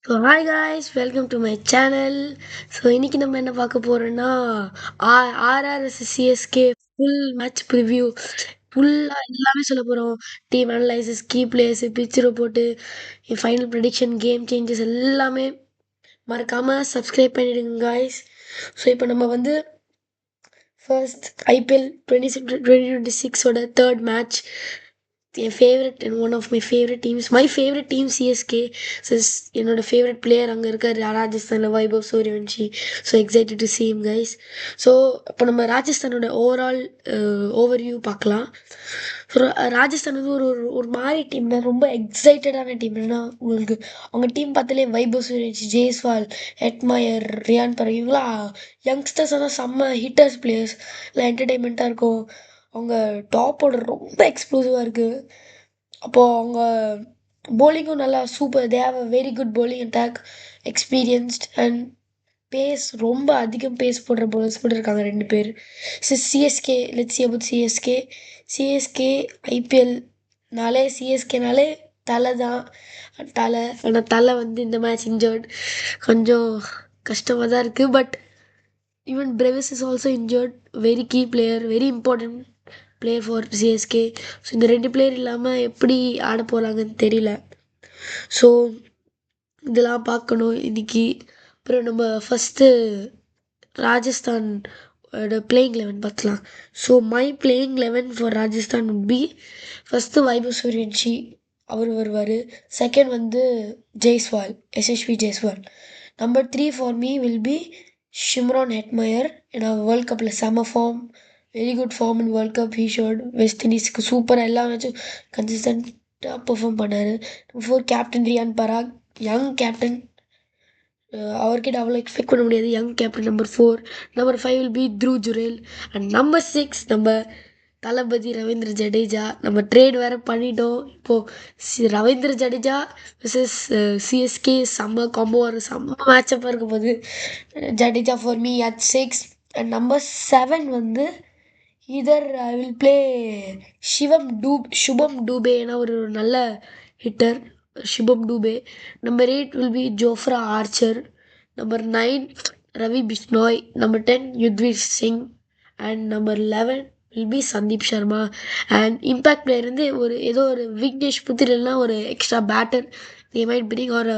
So hi guys, welcome to my channel. So இன்னைக்கு நம்ம என்ன பார்க்க போகிறோன்னா RR CSK full match preview ஃபுல்லாக எல்லாமே சொல்ல போகிறோம். Team analysis, key players, pitch report, final prediction, game changes எல்லாமே மறக்காமல் சப்ஸ்கிரைப் பண்ணிடுங்க காய்ஸ். ஸோ இப்போ நம்ம வந்து ஃபர்ஸ்ட் ஐபிஎல் 2026ஓட தேர்ட் மேட்ச். என் favourite and one of my favourite teams, my favourite team CSK. என்னோட ஃபேவரட் பிளேயர் அங்கே இருக்கார் ராஜஸ்தானில், Vaibhav Suryavanshi. So excited to see him guys. So இப்போ நம்ம ராஜஸ்தானோட ஓவரால் ஓவர்வியூ பார்க்கலாம். ஸோ ராஜஸ்தான் வந்து ஒரு ஒரு ஒரு மாதிரி டீம் தான், ரொம்ப எக்ஸைட்டடான டீம். ஏன்னா உங்களுக்கு அவங்க டீம் பார்த்தாலே வைபவ் சூரியவன்ஷி, ஜெய்ஸ்வால், ஹெட்மயர், ரியான் பரக் இவங்களாம் யங்ஸ்டர்ஸ் தான், செம்ம ஹிட்டர்ஸ் பிளேயர்ஸ். இல்லை என்டர்டெயின்மெண்ட்டாக இருக்கும். அவங்க டாப்போட ரொம்ப எக்ஸ்ப்ளோசிவாக இருக்குது. அப்போது அவங்க bowling-ம் நல்லா super. They have a very good bowling attack, experienced and pace. ரொம்ப அதிகம் பேஸ் போடுற bowlers கூட இருக்காங்க ரெண்டு பேர். CSK, let's see about CSK. CSK சிஎஸ்கேனாலே தலை தான். ஆனால் தலை வந்து இந்த மேட்ச் இன்ஜர்ட். கொஞ்சம் கஷ்டமாக தான் இருக்குது. But even Brevis is also injured. Very key player, very important player for CSK. So இந்த ரெண்டு பிளேயர் இல்லாமல் எப்படி ஆட போகிறாங்கன்னு தெரியல. ஸோ இதெல்லாம் பார்க்கணும் இன்னைக்கு. அப்புறம் நம்ம ஃபஸ்ட்டு ராஜஸ்தான் பிளேயிங் 11 பார்க்கலாம். So my playing 11 for Rajasthan would be first Vaibhav Suryavanshi, அவர் வருவார். செகண்ட் வந்து Jaiswal, Yashasvi Jaiswal. Number 3 for me will be Shimron Hetmyer. ஏன்னா வேர்ல்ட் கப்பில் செம form, very good form in world cup. He showed West இண்டீஸ்க்கு சூப்பராக எல்லா மேட்சும் கன்சிஸ்டண்ட்டாக பெர்ஃபார்ம் பண்ணார். Number 4 captain Riyan Parag, young captain. அவர்கிட்ட அவ்வளோ எக்ஸ்பெக்ட் பண்ண முடியாது, young captain. Number 4. Number 5 will B through Jurel. And number 6 நம்ம தளபதி ரவீந்திர ஜடேஜா. நம்ம ட்ரேட் வேறு பண்ணிட்டோம். இப்போது ரவீந்திர ஜடேஜா விசஸ் சிஎஸ்கே செம்ம காம்போ, ஒரு செம்ம மேட்சப்பாக இருக்க போது. Jadeja for me at 6. And number 7 வந்து either I will play Shubham Dube. ஏன்னா ஒரு நல்ல hitter Shubham Dube. Number 8 will be Jofra Archer. Number 9 Ravi Bishnoi. Number 10 Yudhvir Singh. And number 11 will be Sandeep Sharma. And impact player வந்து ஏதோ ஒரு விக்னேஷ் புத்திர், இல்லைனா ஒரு extra batter they might bring, ஒரு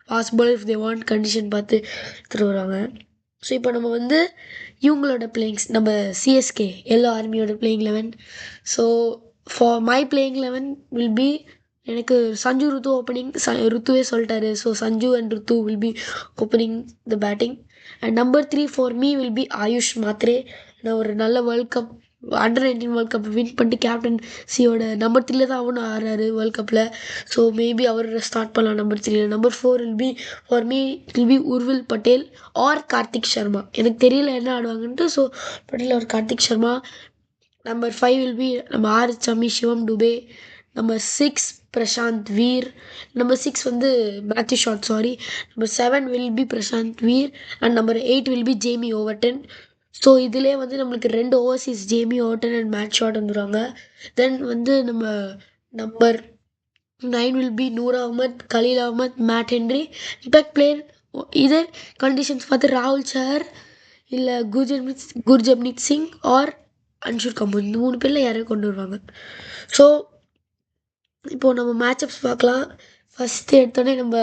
fast bowler if they want, condition பார்த்து எடுத்துகிட்டு வருவாங்க. ஸோ இப்போ நம்ம வந்து இவங்களோட பிளேயிங்ஸ், நம்ம சிஎஸ்கே எல்லோ ஆர்மியோட playing 11. So for my playing 11 will be, எனக்கு சஞ்சு ருத்து ஓப்பனிங். ருத்துவே சொல்லிட்டாரு. So Sanju and Ruthu will be opening the batting. And number 3 for me will be Ayush Mhatre. நான் ஒரு நல்ல world cup, under nineteen world cup win பண்ணிட்டு கேப்டன்சியோட நம்பர் 3 தான் அவனும் ஆடுறாரு வேர்ல்ட் கப்பில். ஸோ மேபி அவர் ஸ்டார்ட் பண்ணலாம் number 3. Number 4 will be for me will be Urvil Patel or Kartik Sharma. எனக்கு தெரியல என்ன ஆடுவாங்கன்ட்டு. ஸோ பட்டேல் ஒரு Kartik Sharma. Number 5 will be நம்ம ஆர் சமி சிவம் டுபே. நம்பர் 6 பிரசாந்த் வீர். நம்பர் 6 வந்து Matthew Short, sorry. Number 7 will be Prashant Veer. And number 8 will be Jamie Overton. So இதிலே வந்து நம்மளுக்கு 2 overseas, Jamie Overton and Matt Short வந்துடுவாங்க. தென் வந்து நம்ம number 9 will be Noor Ahmed, Khaleel Ahmed, Matt Henry. Impact player இதே கண்டிஷன்ஸ் பார்த்து ராகுல் சஹர், இல்லை குர்ஜப்னீத் சிங் ஆர் அன்ஷுர் கம்பூர், இந்த 3 பேரில் யாரையும் கொண்டு வருவாங்க. ஸோ இப்போது நம்ம மேட்சப்ஸ் பார்க்கலாம். ஃபஸ்ட்டு எடுத்தோடனே நம்ம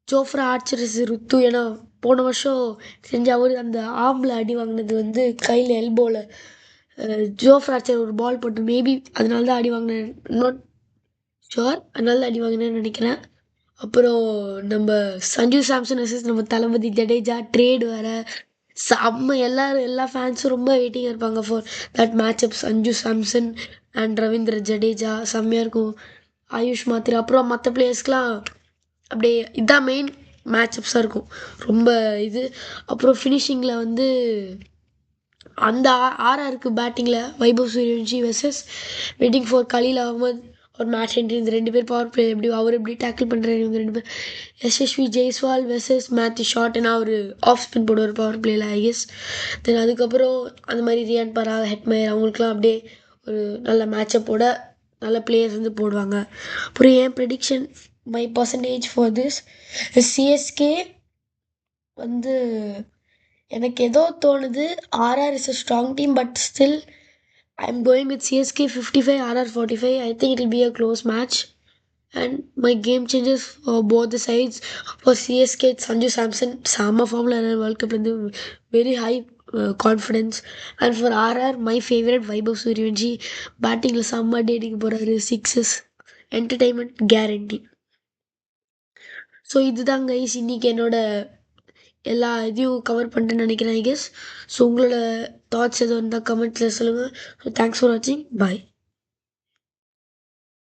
ஜோஃப்ரா ஆர்ச்சர்ஸ் ருத்து. ஏன்னா போன வருஷம் செஞ்ச அவர் அந்த ஆம்பில் அடி வாங்கினது வந்து கையில் எல்போவில். ஜோஃப்ரா ஆர்ச்சர் ஒரு பால் போட்டு, மேபி அதனால தான் அடி வாங்கினேன், நாட் ஷுர், அதனால தான் அடி வாங்கினேன்னு நினைக்கிறேன். அப்புறம் நம்ம சஞ்சு சாம்சன் வர்சஸ் நம்ம தளபதி ஜடேஜா ட்ரேட் வேறு செம்ம. எல்லா ஃபேன்ஸும் ரொம்ப வெயிட்டிங்காக இருப்பாங்க for that matchup. Sanju Samson and Ravindra Jadeja செம்மையாக இருக்கும். ஆயுஷ் மாத்திரை, அப்புறம் மற்ற பிளேயர்ஸ்க்கெலாம் அப்படியே இதான் மெயின் மேட்சப்ஸாக இருக்கும் ரொம்ப இது. அப்புறம் ஃபினிஷிங்கில் வந்து அந்த ஆர்ஆருக்கு பேட்டிங்கில் Vaibhav Suryavanshi versus waiting for Khaleel Ahmed ஒரு மேட்ச் ஹென்ரி. இந்த 2 பேர் பவர் பிளே எப்படி டேக்கிள் பண்ணுறாரு இவங்க 2 பேர். எஸ்எஸ்வி ஜெய்ஸ்வால் வெர்சஸ் மேத்யூ ஷாட். ஏன்னா அவர் ஆஃப் ஸ்பின் போடுவார் பவர் பிளேயில் ஐ கெஸ். தென் அதுக்கப்புறம் அந்த மாதிரி ரியான் பராக், ஹெட்மயர் அவங்களுக்குலாம் அப்படியே ஒரு நல்ல மேட்சப்போட நல்ல பிளேயர்ஸ் வந்து போடுவாங்க. அப்புறம் என் prediction my percentage for this CSK வந்து எனக்கு ஏதோ தோணுது RR is a strong team but still I'm going with CSK 55, RR 45. I think it will be a close match. And my game changes for both the sides. For CSK, it's Sanju Samson, Sama Formula World Cup, and very high confidence. And for RR, my favorite Vaibhav Suryavanshi, batting Sama dating for sixes. Entertainment guarantee. So இதுதான் guys இன்னைக்கு என்னோட எல்லா இதையும் cover பண்ணிட்டேன்னு நினைக்கிறேன் I guess. So உங்களோட thoughts எதுவும் இருந்தால் கமெண்ட்ஸில் சொல்லுங்கள். ஸோ தேங்க்ஸ் ஃபார் வாட்சிங். பாய்.